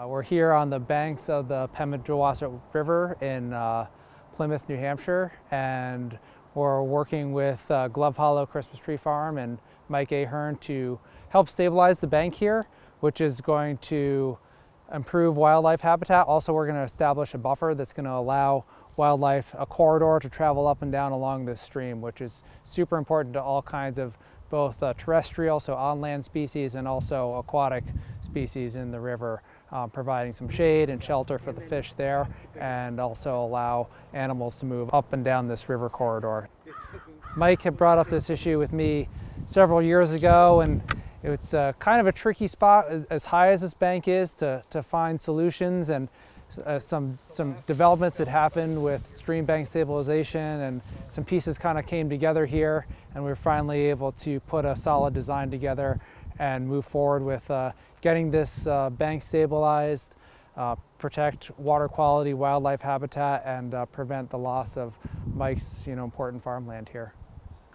We're here on the banks of the Pemigewasset River in Plymouth, New Hampshire, and we're working with Glove Hollow Christmas Tree Farm and Mike Ahern to help stabilize the bank here, which is going to improve wildlife habitat. Also, we're going to establish a buffer that's going to allow wildlife a corridor to travel up and down along this stream, which is super important to all kinds of both terrestrial, so on-land species, and also aquatic species in the river, providing some shade and shelter for the fish there, and also allow animals to move up and down this river corridor. Mike had brought up this issue with me several years ago, and it's kind of a tricky spot, as high as this bank is, to find solutions, and some developments that happened with stream bank stabilization, and some pieces kind of came together here, and we were finally able to put a solid design together and move forward with getting this bank stabilized, protect water quality, wildlife habitat, and prevent the loss of Mike's important farmland here.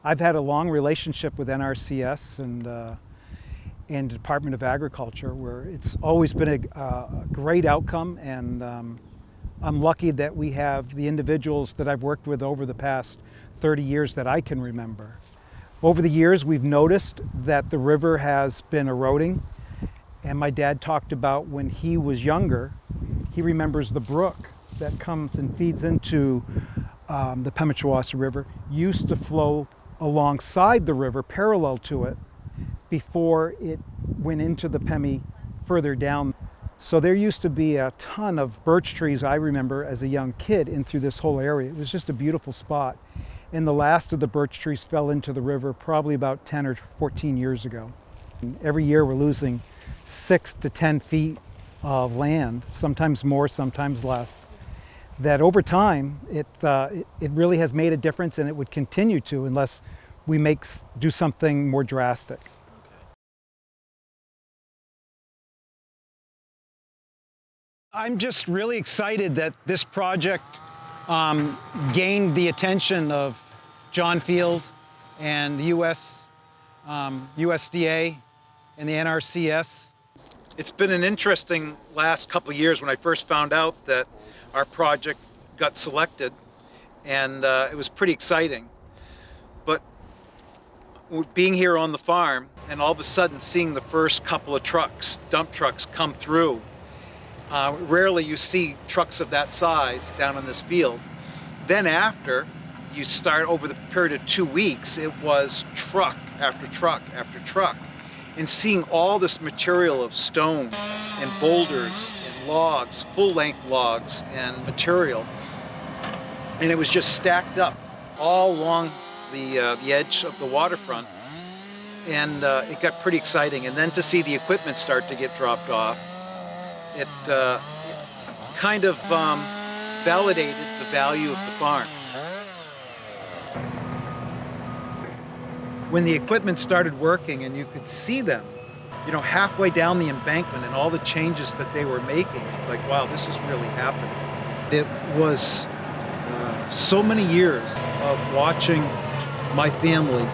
I've had a long relationship with NRCS and Department of Agriculture, where it's always been a great outcome, and I'm lucky that we have the individuals that I've worked with over the past 30 years that I can remember. Over the years, we've noticed that the river has been eroding, and my dad talked about when he was younger, he remembers the brook that comes and feeds into the Pemigewasset River used to flow alongside the river, parallel to it, before it went into the Pemi further down. So there used to be a ton of birch trees, I remember as a young kid, in through this whole area. It was just a beautiful spot. And the last of the birch trees fell into the river probably about 10 or 14 years ago. And every year we're losing 6 to 10 feet of land, sometimes more, sometimes less. That over time, it really has made a difference, and it would continue to unless we do something more drastic. I'm just really excited that this project gained the attention of John Field and the USDA and the NRCS. It's been an interesting last couple of years when I first found out that our project got selected, and it was pretty exciting. But being here on the farm and all of a sudden seeing the first couple of trucks, dump trucks, come through. Rarely you see trucks of that size down in this field. Then after you start, over the period of 2 weeks, it was truck after truck after truck. And seeing all this material of stone and boulders and logs, full-length logs and material. And it was just stacked up all along the edge of the waterfront. And it got pretty exciting. And then to see the equipment start to get dropped off, it kind of validated the value of the farm. When the equipment started working and you could see them, halfway down the embankment and all the changes that they were making, it's like, wow, this is really happening. It was so many years of watching my family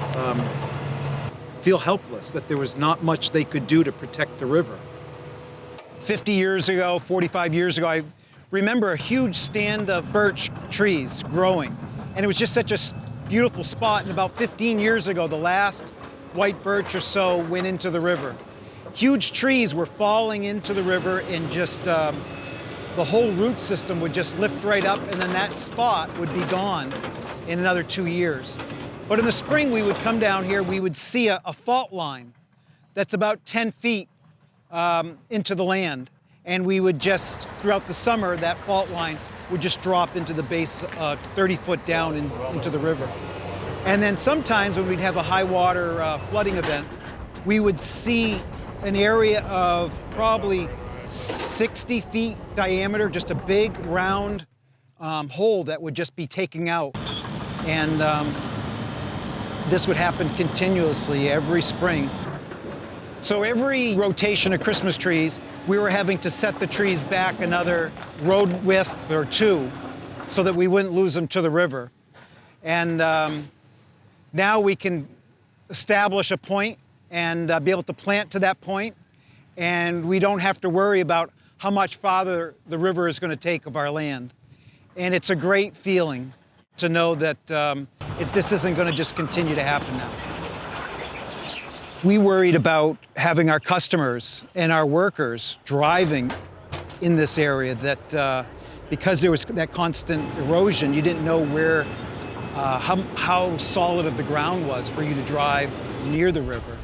feel helpless, that there was not much they could do to protect the river. 50 years ago, 45 years ago, I remember a huge stand of birch trees growing. And it was just such a beautiful spot. And about 15 years ago, the last white birch or so went into the river. Huge trees were falling into the river, and just the whole root system would just lift right up, and then that spot would be gone in another 2 years. But in the spring, we would come down here, we would see a fault line that's about 10 feet into the land, and we would just, throughout the summer, that fault line would just drop into the base 30 foot down into the river. And then sometimes when we'd have a high water flooding event, we would see an area of probably 60 feet diameter, just a big round hole that would just be taking out. And this would happen continuously every spring. So every rotation of Christmas trees, we were having to set the trees back another road width or two so that we wouldn't lose them to the river. And now we can establish a point and be able to plant to that point, and we don't have to worry about how much farther the river is going to take of our land. And it's a great feeling to know that this isn't going to just continue to happen now. We worried about having our customers and our workers driving in this area, that because there was that constant erosion, you didn't know where, how solid of the ground was for you to drive near the river.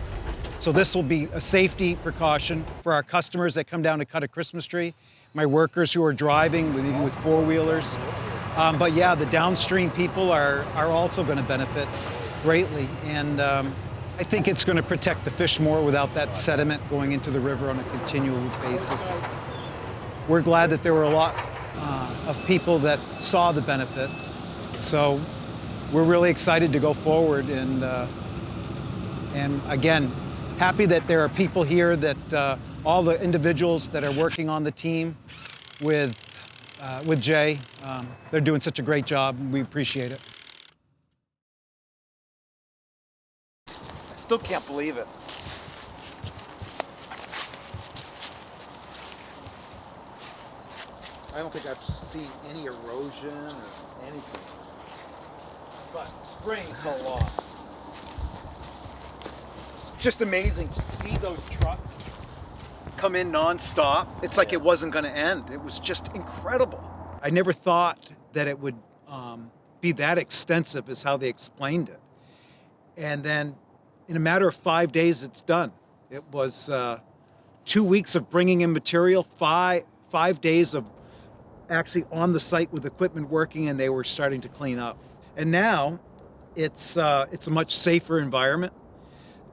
So this will be a safety precaution for our customers that come down to cut a Christmas tree, my workers who are driving, maybe with four-wheelers. But yeah, the downstream people are also going to benefit greatly. And I think it's going to protect the fish more without that sediment going into the river on a continual basis. We're glad that there were a lot of people that saw the benefit. So we're really excited to go forward, and again, happy that there are people here, that all the individuals that are working on the team with Jay, they're doing such a great job, and we appreciate it. I still can't believe it. I don't think I've seen any erosion or anything. But spring till just amazing to see those trucks come in nonstop. It's like it wasn't going to end. It was just incredible. I never thought that it would be that extensive as how they explained it. And then in a matter of 5 days, it's done. It was 2 weeks of bringing in material, five days of actually on the site with equipment working, and they were starting to clean up. And now it's a much safer environment.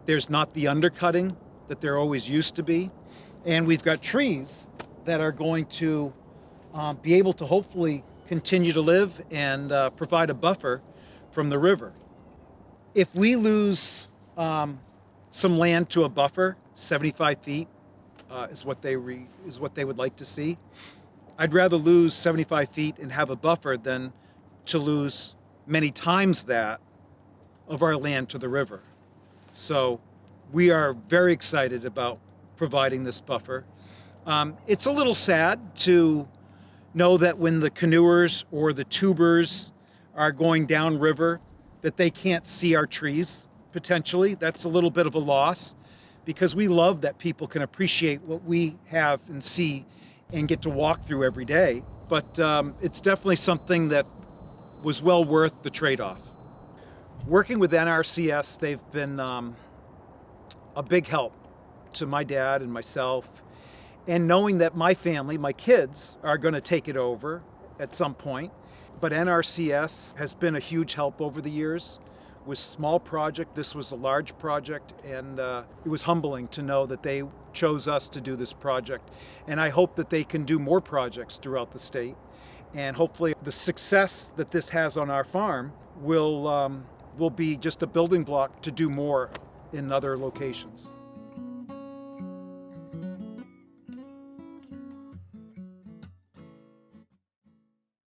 There's not the undercutting that there always used to be. And we've got trees that are going to be able to hopefully continue to live and provide a buffer from the river. If we lose some land to a buffer, 75 feet is what they would like to see. I'd rather lose 75 feet and have a buffer than to lose many times that of our land to the river. So we are very excited about providing this buffer. It's a little sad to know that when the canoers or the tubers are going downriver, that they can't see our trees, potentially. That's a little bit of a loss, because we love that people can appreciate what we have and see and get to walk through every day. But it's definitely something that was well worth the trade-off. Working with NRCS, they've been a big help to my dad and myself. And knowing that my family, my kids, are going to take it over at some point. But NRCS has been a huge help over the years. It was a small project, this was a large project, and it was humbling to know that they chose us to do this project. And I hope that they can do more projects throughout the state. And hopefully the success that this has on our farm will be just a building block to do more in other locations.